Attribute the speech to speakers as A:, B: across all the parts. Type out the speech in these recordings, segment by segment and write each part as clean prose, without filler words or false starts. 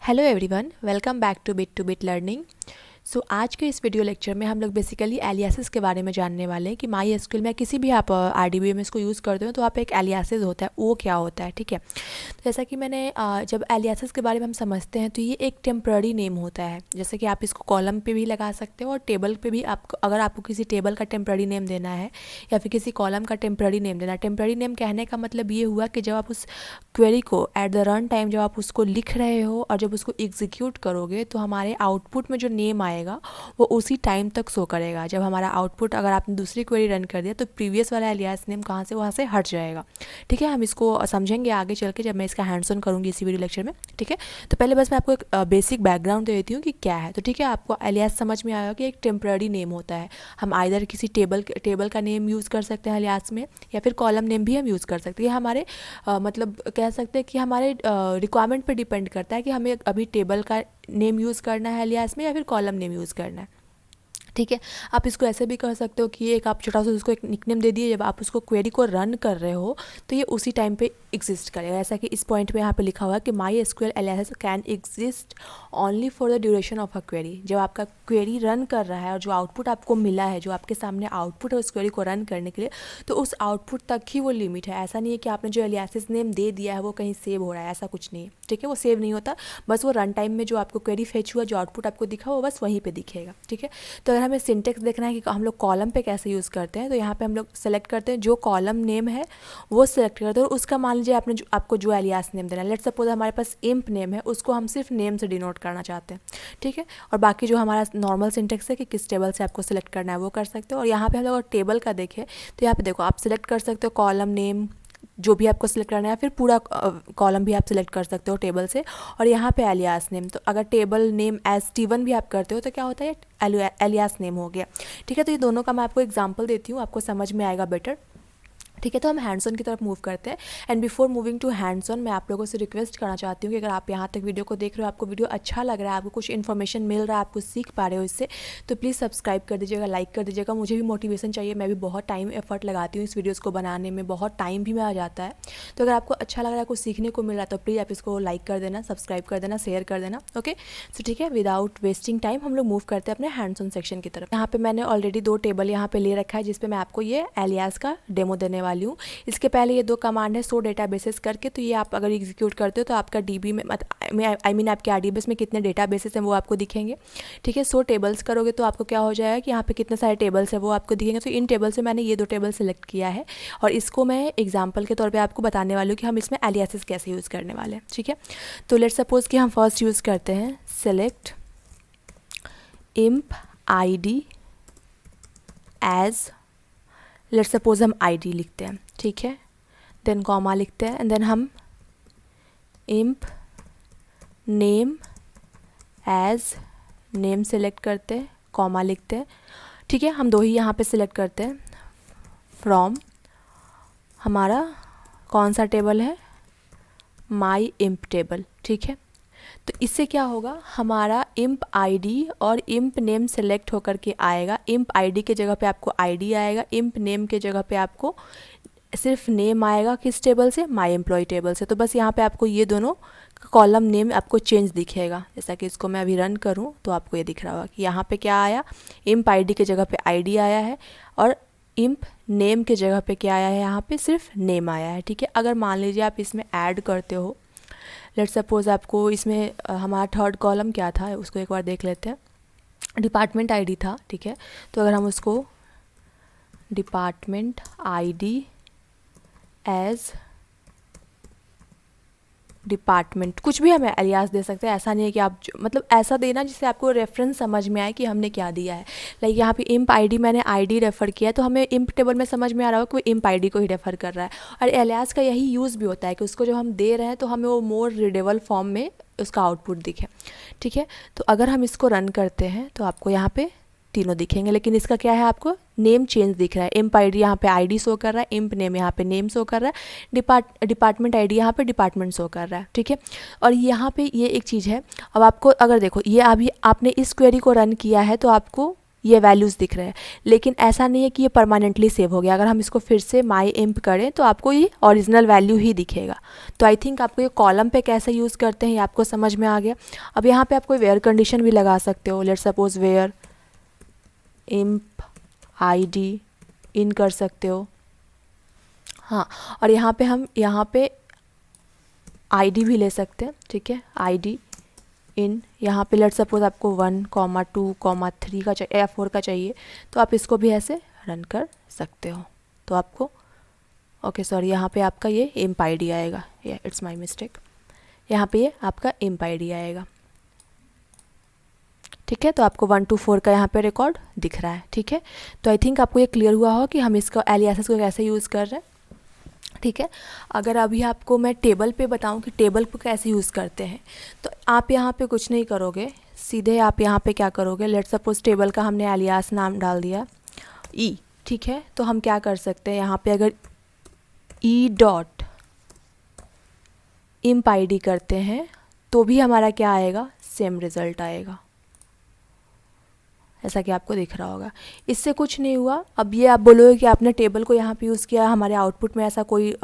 A: Hello everyone, welcome back to bit learning. So आज के इस वीडियो लेक्चर में हम लोग बेसिकली एलियासेस के बारे में जानने वाले हैं कि माई एसक्यूएल में किसी भी आप आरडीबी में इसको यूज़ करते हो तो आप एक एलियासेस होता है वो क्या होता है। ठीक है, तो जैसा कि मैंने जब एलियासेस के बारे में हम समझते हैं तो ये एक टेम्प्ररी नेम होता है। जैसे कि आप इसको कॉलम पे भी लगा सकते हो और टेबल पे भी। आपको अगर आपको किसी टेबल का टेम्प्ररी नेम देना है या फिर किसी कॉलम का टेम्प्ररी नेम देना है, टेम्प्ररी नेम कहने का मतलब ये हुआ कि जब आप उस क्वेरी को एट द रन टाइम जब आप उसको लिख रहे हो और जब उसको एग्जीक्यूट करोगे तो हमारे आउटपुट में जो नेम आएगा वो उसी टाइम तक शो करेगा। जब हमारा आउटपुट अगर आपने दूसरी क्वेरी रन कर दिया तो प्रीवियस वाला एलियास नेम वहाँ से हट जाएगा। ठीक है, हम इसको समझेंगे आगे चल के जब मैं इसका हैंड्स ऑन करूँगी इसी वीडियो लेक्चर में। ठीक है, तो पहले बस मैं आपको एक बेसिक बैकग्राउंड दे देती हूँ कि क्या है। तो ठीक है, आपको एलियास समझ में आएगा कि एक टेम्प्ररी नेम होता है। हम आइदर किसी टेबल का नेम यूज़ कर सकते हैं एलियास में या फिर कॉलम नेम भी हम यूज़ कर सकते हैं। हमारे मतलब कह सकते हैं कि हमारे रिक्वायरमेंट पर डिपेंड करता है कि हमें अभी टेबल का नेम यूज़ करना है एलियास में या फिर कॉलम नेम यूज़ करना है। ठीक है, आप इसको ऐसे भी कह सकते हो कि एक आप छोटा सा उसको एक निकनेम दे दिए। जब आप उसको क्वेरी को रन कर रहे हो तो ये उसी टाइम पे एग्जिस्ट करेगा। ऐसा कि इस पॉइंट पे यहाँ पे लिखा हुआ है कि MySQL alias can exist only for the duration of a query. जब आपका क्वेरी रन कर रहा है और जो आउटपुट आपको मिला है, जो आपके सामने आउटपुट है उस क्वेरी को रन करने के लिए, तो उस आउटपुट तक ही वो लिमिट है। ऐसा नहीं है कि आपने जो एलियासिस नेम दे दिया है वो कहीं सेव हो रहा है, ऐसा कुछ नहीं है। ठीक है, वो सेव नहीं होता, बस वो रन टाइम में जो आपको क्वेरी फेच हुआ, जो आउटपुट आपको दिखा वो बस वहीं पर दिखेगा। ठीक है, तो अगर हमें सिंटेक्स देखना है कि हम लोग कॉलम पे कैसे यूज़ करते हैं तो यहाँ पे हम लोग सेलेक्ट करते हैं जो कॉलम नेम है वो सिलेक्ट करते हैं और उसका मान लीजिए आपको जो एलियास नेम देना है। लेट्स सपोज हमारे पास इम्प नेम है, उसको हम सिर्फ नेम से डिनोट करना चाहते हैं। ठीक है, और बाकी जो हमारा नॉर्मल सिंटेक्स है कि किस टेबल से आपको सिलेक्ट करना है वो कर सकते हो। और यहाँ पे हम लोग अगर टेबल का देखें तो यहाँ पे देखो आप सिलेक्ट कर सकते हो कॉलम नेम जो भी आपको सिलेक्ट करना है, फिर पूरा कॉलम भी आप सिलेक्ट कर सकते हो टेबल से। और यहाँ पे एलियास नेम, तो अगर टेबल नेम एज टी1 भी आप करते हो तो क्या होता है, एलियास नेम हो गया। ठीक है, तो ये दोनों का मैं आपको एग्जांपल देती हूँ, आपको समझ में आएगा बेटर। ठीक है, तो हम हैंड्स ऑन की तरफ मूव करते हैं। And before moving to hands on मैं आप लोगों से रिक्वेस्ट करना चाहती हूँ कि अगर आप यहाँ तक वीडियो को देख रहे हो, आपको वीडियो अच्छा लग रहा है, आपको कुछ इन्फॉर्मेशन मिल रहा है, आप कुछ सीख पा रहे हो इससे, तो प्लीज़ सब्सक्राइब कर दीजिएगा, लाइक कर दीजिएगा। मुझे भी मोटिवेशन चाहिए, मैं भी बहुत टाइम एफर्ट लगाती हूँ इस वीडियोज़ को बनाने में, बहुत टाइम भी मेरा जाता है। तो अगर आपको अच्छा लग रहा है, कुछ सीखने को मिल रहा है, तो प्लीज़ आप इसको लाइक कर देना, सब्सक्राइब कर देना, शेयर कर देना। ओके, सो ठीक है, विदाउट वेस्टिंग टाइम हम लोग मूव करते हैं अपने हैंड्स ऑन सेक्शन की तरफ। यहाँ पे मैंने ऑलरेडी 2 टेबल यहाँ पे ले रखा है जिसपे मैं आपको ये एलियास का डेमो देने वाली हूँ। इसके पहले ये 2 कमांड है सो डेटाबेसेस करके, तो ये आप अगर एग्जीक्यूट करते हो तो आपका डीबी में आई मीन आपके आरडीबीएस में कितने डेटाबेसेस हैं वो आपको दिखेंगे। ठीक है, सो टेबल्स करोगे तो आपको क्या हो जाएगा कि यहाँ पे कितने सारे टेबल्स हैं वो आपको दिखेंगे। तो इन टेबल से मैंने ये 2 टेबल सेलेक्ट किया है और इसको मैं एग्जाम्पल के तौर पर आपको बताने वाली हूँ कि हम इसमें एलियासेस कैसे यूज़ करने वाले हैं। ठीक है, तो लेट्स सपोज कि हम फर्स्ट यूज़ करते हैं select emp ID as, let's suppose हम ID लिखते हैं। ठीक है, देन कॉमा लिखते हैं एंड देन हम emp name as, name select करते हैं, कॉमा लिखते हैं। ठीक है, हम 2 ही यहाँ पे सिलेक्ट करते हैं। फ्रॉम हमारा कौन सा टेबल है, माई इम्प टेबल। ठीक है, तो इससे क्या होगा, हमारा इम्प ID और इम्प नेम सेलेक्ट होकर के आएगा। इम्प ID के जगह पे आपको ID आएगा, इम्प नेम के जगह पे आपको सिर्फ नेम आएगा। किस टेबल से, माई एम्प्लॉय टेबल से। तो बस यहाँ पे आपको ये दोनों कॉलम नेम आपको चेंज दिखेगा। जैसा कि इसको मैं अभी रन करूँ तो आपको ये दिख रहा होगा कि यहाँ पे क्या आया, इम्प ID के जगह पे ID आया है और इम्प नेम के जगह पे क्या आया है, यहाँ पे सिर्फ नेम आया है। ठीक है, अगर मान लीजिए आप इसमें ऐड करते हो, लेट्स सपोज आपको इसमें हमारा थर्ड कॉलम क्या था उसको एक बार देख लेते हैं, डिपार्टमेंट ID था। ठीक है, तो अगर हम उसको डिपार्टमेंट ID एज डिपार्टमेंट, कुछ भी हमें एलियास दे सकते हैं। ऐसा नहीं है कि आप मतलब ऐसा देना जिससे आपको रेफरेंस समझ में आए कि हमने क्या दिया है। लाइक यहाँ पे इम्प ID मैंने ID रेफ़र किया है तो हमें इम्प टेबल में समझ में आ रहा हो कि वो इम्प ID को ही रेफ़र कर रहा है। और एलियास का यही यूज़ भी होता है कि उसको जब हम दे रहे हैं तो हमें वो मोर रीडेबल फॉर्म में उसका आउटपुट दिखे। ठीक है, तो अगर हम इसको रन करते हैं तो आपको यहाँ पे तीनों दिखेंगे, लेकिन इसका क्या है, आपको नेम चेंज दिख रहा है। इम्प ID यहाँ पे ID शो कर रहा है, इम्प नेम यहाँ पे नेम शो कर रहा है, डिपार्टमेंट ID यहाँ पे डिपार्टमेंट शो कर रहा है। ठीक है, और यहाँ पे ये एक चीज़ है। अब आपको अगर देखो ये अभी आपने इस क्वेरी को रन किया है तो आपको ये वैल्यूज़ दिख रहे हैं, लेकिन ऐसा नहीं है कि ये परमानेंटली सेव हो गया। अगर हम इसको फिर से माई इंप करें तो आपको ये ओरिजिनल वैल्यू ही दिखेगा। तो आई थिंक आपको ये कॉलम पे कैसे यूज़ करते हैं ये आपको समझ में आ गया। अब यहाँ पे आप कोई वेयर कंडीशन भी लगा सकते हो। Let's suppose where imp ID in कर सकते हो। हाँ, और यहाँ पे हम यहाँ पे आईडी भी ले सकते हैं, ठीक है। आईडी इन, यहाँ पे लेट्स सपोज आपको 1,2,3 का चाहिए या 4 का चाहिए, तो आप इसको भी ऐसे रन कर सकते हो। तो आपको ओके सॉरी, यहाँ पे आपका ये इंप आईडी आएगा, या इट्स माय मिस्टेक, यहाँ पे ये आपका इंप आईडी आएगा, ठीक है। तो आपको 1 to 4 का यहाँ पे रिकॉर्ड दिख रहा है, ठीक है। तो आई थिंक आपको ये क्लियर हुआ हो कि हम इसका एलियासेस को कैसे यूज़ कर रहे हैं, ठीक है। अगर अभी आपको मैं टेबल पे बताऊं कि टेबल को कैसे यूज़ करते हैं, तो आप यहाँ पे कुछ नहीं करोगे, सीधे आप यहाँ पे क्या करोगे, लेट्स सपोज टेबल का हमने एलियास नाम डाल दिया ई, ठीक है। तो हम क्या कर सकते हैं, यहाँ पे अगर ई डॉट इंप आईडी करते हैं तो भी हमारा क्या आएगा, सेम रिज़ल्ट आएगा, ऐसा कि आपको दिख रहा होगा। इससे कुछ नहीं हुआ। अब ये आप बोलोगे कि आपने टेबल को यहाँ पे यूज़ किया, हमारे आउटपुट में ऐसा कोई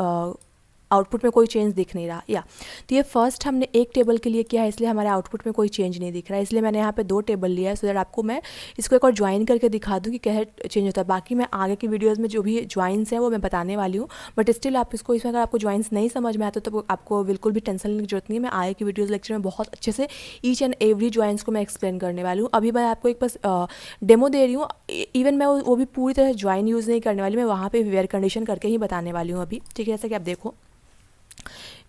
A: आउटपुट में कोई चेंज दिख नहीं रहा, या तो ये फर्स्ट हमने एक टेबल के लिए किया है इसलिए हमारे आउटपुट में कोई चेंज नहीं दिख रहा है, इसलिए मैंने यहाँ पे 2 टेबल लिया है, सो दैट आपको मैं इसको एक और ज्वाइन करके दिखा दूँ कि कैसे चेंज होता है। बाकी मैं आगे की वीडियोज़ में जो भी ज्वाइंस हैं वो मैं बताने वाली हूँ, बट स्टिल आप इसको, इसमें अगर आपको ज्वाइंस नहीं समझ में आते तो आपको बिल्कुल भी टेंशन लेने की जरूरत नहीं है। मैं आगे की वीडियोज़ लेक्चर में बहुत अच्छे से ईच एंड एवरी ज्वाइंस को मैं एक्सप्लेन करने वाली हूँ। अभी मैं आपको एक बस डेमो दे रही हूँ, इवन मैं वो भी पूरी तरह ज्वाइन यूज़ नहीं करने वाली, मैं वहाँ पर वेयर कंडीशन करके ही बताने वाली हूँ अभी, ठीक है। जैसा कि आप देखो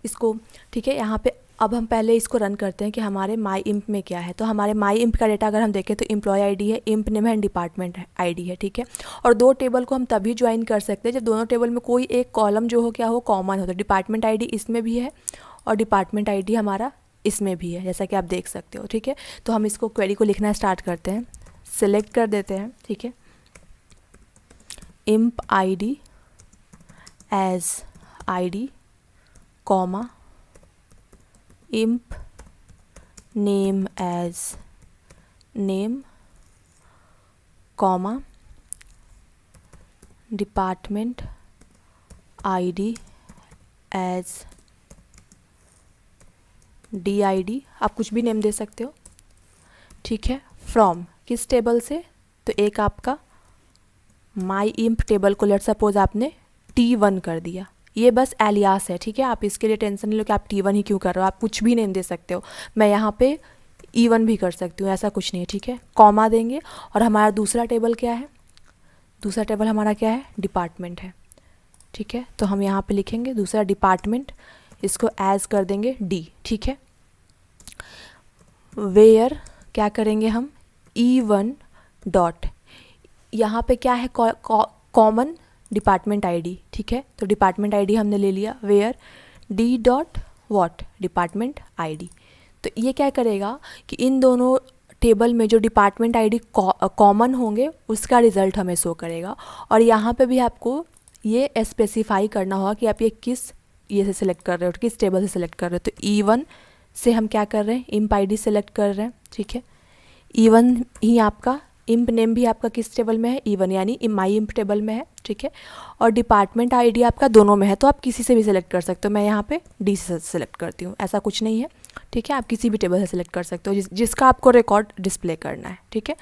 A: इसको, ठीक है। यहाँ पे अब हम पहले इसको रन करते हैं कि हमारे माई इंप में क्या है। तो हमारे माई इंप का डेटा अगर हम देखें तो एम्प्लॉय आईडी है, इंप नेम है, डिपार्टमेंट आईडी है, ठीक है। और 2 टेबल को हम तभी ज्वाइन कर सकते हैं जब दोनों टेबल में कोई एक कॉलम जो हो क्या हो, कॉमन हो। तो डिपार्टमेंट आईडी इसमें भी है और डिपार्टमेंट आईडी हमारा इसमें भी है, जैसा कि आप देख सकते हो, ठीक है। तो हम इसको क्वेरी को लिखना स्टार्ट करते हैं, सिलेक्ट कर देते हैं, ठीक है, imp ID as ID comma imp name as name comma department id as did, आप कुछ भी नेम दे सकते हो, ठीक है। फ्रॉम किस टेबल से, तो एक आपका माई इंप टेबल को लेट सपोज आपने T1 कर दिया, ये बस एलियास है, ठीक है। आप इसके लिए टेंशन नहीं लो कि आप T1 ही क्यों कर रहे हो, आप कुछ भी नेम दे सकते हो। मैं यहाँ पे E1 भी कर सकती हूँ, ऐसा कुछ नहीं है, ठीक है। कॉमा देंगे और हमारा दूसरा टेबल क्या है, दूसरा टेबल हमारा क्या है, डिपार्टमेंट है, ठीक है। तो हम यहाँ पे लिखेंगे दूसरा डिपार्टमेंट, इसको एज कर देंगे D, ठीक है। वेयर क्या करेंगे हम, E1 डॉट, यहाँ पे क्या है, कॉमन डिपार्टमेंट आईडी, ठीक है। तो डिपार्टमेंट आईडी हमने ले लिया, where D dot what, department ID. तो ये क्या करेगा कि इन दोनों टेबल में जो डिपार्टमेंट आईडी कॉमन होंगे उसका रिजल्ट हमें शो करेगा। और यहाँ पे भी आपको ये स्पेसिफाई करना होगा कि आप ये किस ये से सिलेक्ट कर रहे हो, किस टेबल से सिलेक्ट कर रहे हो। तो E1 से हम क्या कर रहे हैं, इंप आईडी सेलेक्ट कर रहे हैं, ठीक है। E1 ही आपका, इंप नेम भी आपका किस टेबल में है, E1 यानी माई इंप टेबल में है, ठीक है। और डिपार्टमेंट आईडी आपका दोनों में है, तो आप किसी से भी सिलेक्ट कर सकते हो। मैं यहाँ पे D से सिलेक्ट करती हूँ, ऐसा कुछ नहीं है, ठीक है। आप किसी भी टेबल से सिलेक्ट कर सकते हो जिसका आपको रिकॉर्ड डिस्प्ले करना है, ठीक है।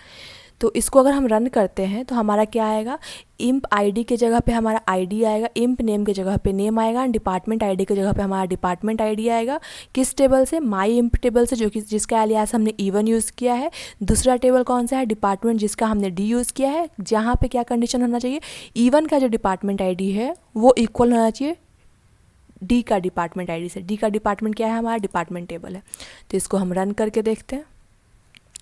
A: तो इसको अगर हम रन करते हैं तो हमारा क्या आएगा, इंप आईडी के जगह पे हमारा आईडी आएगा, इंप नेम के जगह पे नेम आएगा, डिपार्टमेंट आईडी के जगह पे हमारा डिपार्टमेंट आईडी आएगा। किस टेबल से, माई इंप टेबल से, जो कि जिसका एलियास हमने E1 यूज़ किया है। दूसरा टेबल कौन सा है, डिपार्टमेंट, जिसका हमने D यूज़ किया है। जहाँ पे क्या कंडीशन होना चाहिए, E1 का जो डिपार्टमेंट आईडी है वो इक्वल होना चाहिए D का डिपार्टमेंट आईडी से। D का डिपार्टमेंट क्या है, हमारा डिपार्टमेंट टेबल है। तो इसको हम रन करके देखते हैं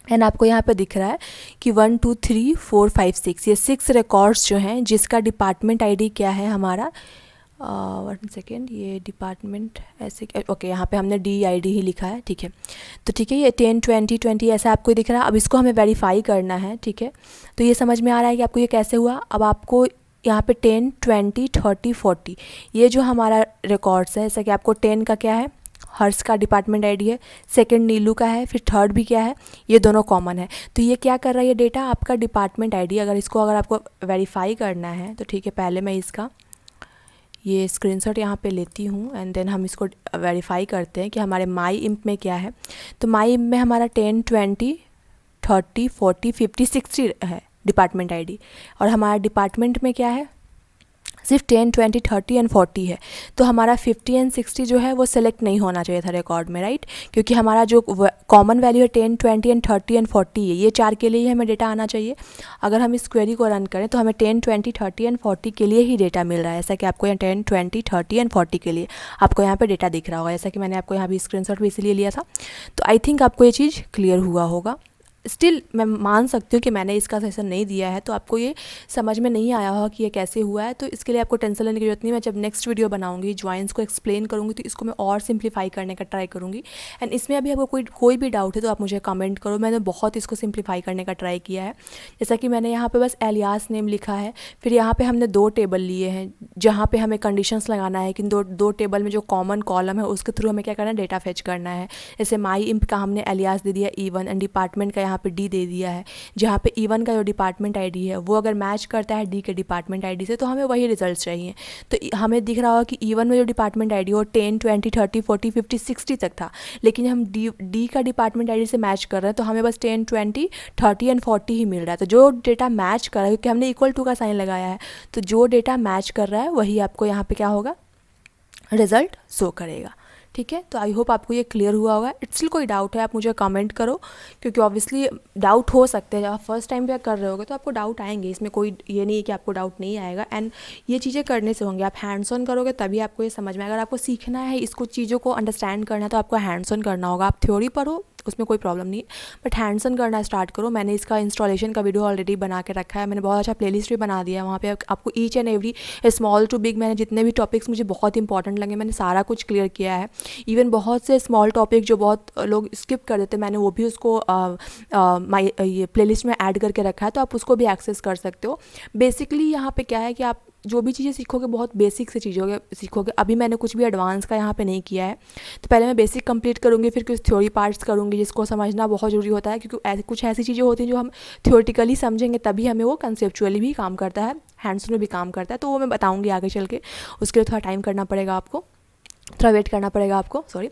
A: एंड आपको यहाँ पे दिख रहा है कि 1 2 3 4 5 6 ये 6 रिकॉर्ड्स जो हैं जिसका डिपार्टमेंट आईडी क्या है हमारा, 1 सेकेंड, ये डिपार्टमेंट ऐसे, ओके यहाँ पे हमने DID ही लिखा है, ठीक है। तो ठीक है, ये 10 20 20 ऐसा आपको दिख रहा है। अब इसको हमें वेरीफाई करना है, ठीक है। तो ये समझ में आ रहा है कि आपको ये कैसे हुआ। अब आपको यहाँ पे 10 20 30 40 ये जो हमारा रिकॉर्ड्स है, जैसा कि आपको 10 का क्या है, हर्ष का डिपार्टमेंट आईडी है, सेकंड नीलू का है, फिर थर्ड भी क्या है, ये दोनों कॉमन है। तो ये क्या कर रहा है, ये डेटा आपका डिपार्टमेंट आईडी, अगर आपको वेरीफाई करना है तो ठीक है, पहले मैं इसका ये स्क्रीनशॉट यहाँ पे लेती हूँ एंड देन हम इसको वेरीफाई करते हैं कि हमारे माई इंप में क्या है। तो माई इंप में हमारा 10, 20, 30, 40, 50, 60 है डिपार्टमेंट आईडी, और हमारा डिपार्टमेंट में क्या है, सिर्फ 10, 20, 30 एंड 40 है। तो हमारा 50 एंड 60 जो है वो सेलेक्ट नहीं होना चाहिए था रिकॉर्ड में, राइट, क्योंकि हमारा जो कॉमन वैल्यू है 10, 20 एंड 30 एंड 40 है, ये 4 के लिए ही हमें डेटा आना चाहिए। अगर हम इस क्वेरी को रन करें तो हमें 10, 20, 30 एंड 40 के लिए ही डेटा मिल रहा है। ऐसा कि आपको यहाँ 10, 20, 30 एंड 40 के लिए आपको यहाँ पर डेटा दिख रहा होगा, जैसा कि मैंने आपको यहाँ भी स्क्रीनशॉट भी इसीलिए लिया था। तो आई थिंक आपको ये चीज़ क्लियर हुआ होगा। स्टिल मैं मान सकती हूँ कि मैंने इसका सेशन नहीं दिया है तो आपको ये समझ में नहीं आया होगा कि ये कैसे हुआ है, तो इसके लिए आपको टेंशन लेने की जरूरत नहीं। मैं जब नेक्स्ट वीडियो बनाऊंगी, ज्वाइंस को एक्सप्लेन करूँगी, तो इसको मैं और सिंप्लीफाई करने का ट्राई करूँगी। एंड इसमें अभी आपको कोई भी डाउट है तो आप मुझे कमेंट करो, मैंने बहुत इसको सिंप्लीफाई करने का ट्राई किया है। जैसा कि मैंने यहाँ पर बस एलियास नेम लिखा है, फिर यहाँ पर हमने 2 टेबल लिए हैं जहाँ पर हमें कंडीशंस लगाना है कि दो टेबल में जो कॉमन कॉलम है उसके थ्रू हमें क्या करना है, डेटा फेच करना है। जैसे माई इंप का हमने एलियास दे दिया E1 एंड डिपार्टमेंट का यहाँ पे D दे दिया है, जहाँ पे E1 का जो डिपार्टमेंट आईडी है वो अगर मैच करता है D के डिपार्टमेंट आईडी से तो हमें वही रिजल्ट चाहिए। तो हमें दिख रहा होगा कि E1 में जो डिपार्टमेंट आईडी वो 10, 20, 30, 40, 50, 60 तक था, लेकिन हम D का डिपार्टमेंट आईडी से मैच कर रहे हैं तो हमें बस 10, 20, 30 एंड 40 ही मिल रहा है। तो जो डेटा मैच कर रहा है, क्योंकि हमने इक्वल टू का साइन लगाया है, तो जो डेटा मैच कर रहा है वही आपको यहाँ पे क्या होगा, रिजल्ट शो करेगा। ठीक है, तो आई होप आपको ये क्लियर हुआ होगा। स्टिल कोई डाउट है आप मुझे कमेंट करो, क्योंकि ऑब्वियसली डाउट हो सकते हैं, जब आप फर्स्ट टाइम पे कर रहे होगे तो आपको डाउट आएंगे, इसमें कोई ये नहीं है कि आपको डाउट नहीं आएगा। एंड ये चीज़ें करने से होंगे, आप हैंड्स ऑन करोगे तभी आपको ये समझ में। अगर आपको सीखना है इसको चीज़ों को अंडरस्टैंड करना है तो आपको हैंड्स ऑन करना होगा। आप थ्योरी पढ़ो उसमें कोई प्रॉब्लम नहीं, बट हैंड्स ऑन करना स्टार्ट करो। मैंने इसका इंस्टॉलेशन का वीडियो ऑलरेडी बना के रखा है, मैंने बहुत अच्छा प्लेलिस्ट भी बना दिया है, वहाँ पे आपको each and every small to big मैंने जितने भी टॉपिक्स मुझे बहुत इंपॉर्टेंट लगे मैंने सारा कुछ क्लियर किया है। इवन बहुत से स्मॉल टॉपिक जो बहुत लोग स्किप कर देते मैंने वो भी उसको ये प्लेलिस्ट में ऐड करके रखा है, तो आप उसको भी एक्सेस कर सकते हो। बेसिकली यहाँ पे क्या है कि आप जो भी चीज़ें सीखोगे बहुत बेसिक से चीज़ों सीखोगे। अभी मैंने कुछ भी एडवांस का यहाँ पे नहीं किया है, तो पहले मैं बेसिक कंप्लीट करूँगी, फिर कुछ थ्योरी पार्ट्स करूँगी जिसको समझना बहुत ज़रूरी होता है, क्योंकि कुछ ऐसी चीज़ें होती हैं जो हम थ्योरेटिकली समझेंगे तभी हमें वो कंसेप्चुअली भी काम करता है, हैंड्स में भी काम करता है। तो वो मैं बताऊँगी आगे चल के, उसके लिए थोड़ा टाइम करना पड़ेगा आपको, थोड़ा वेट करना पड़ेगा आपको, सॉरी।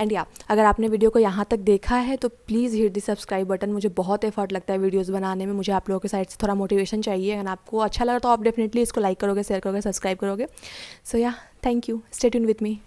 A: एंड या अगर आपने वीडियो को यहाँ तक देखा है तो please hit the subscribe button. मुझे बहुत एफर्ट लगता है वीडियोस बनाने में, मुझे आप लोगों के साइड से थोड़ा मोटिवेशन चाहिए। अगर आपको अच्छा लगा तो आप डेफिनेटली इसको लाइक करोगे, शेयर करोगे, सब्सक्राइब करोगे। सो या thank you, stay tune with me.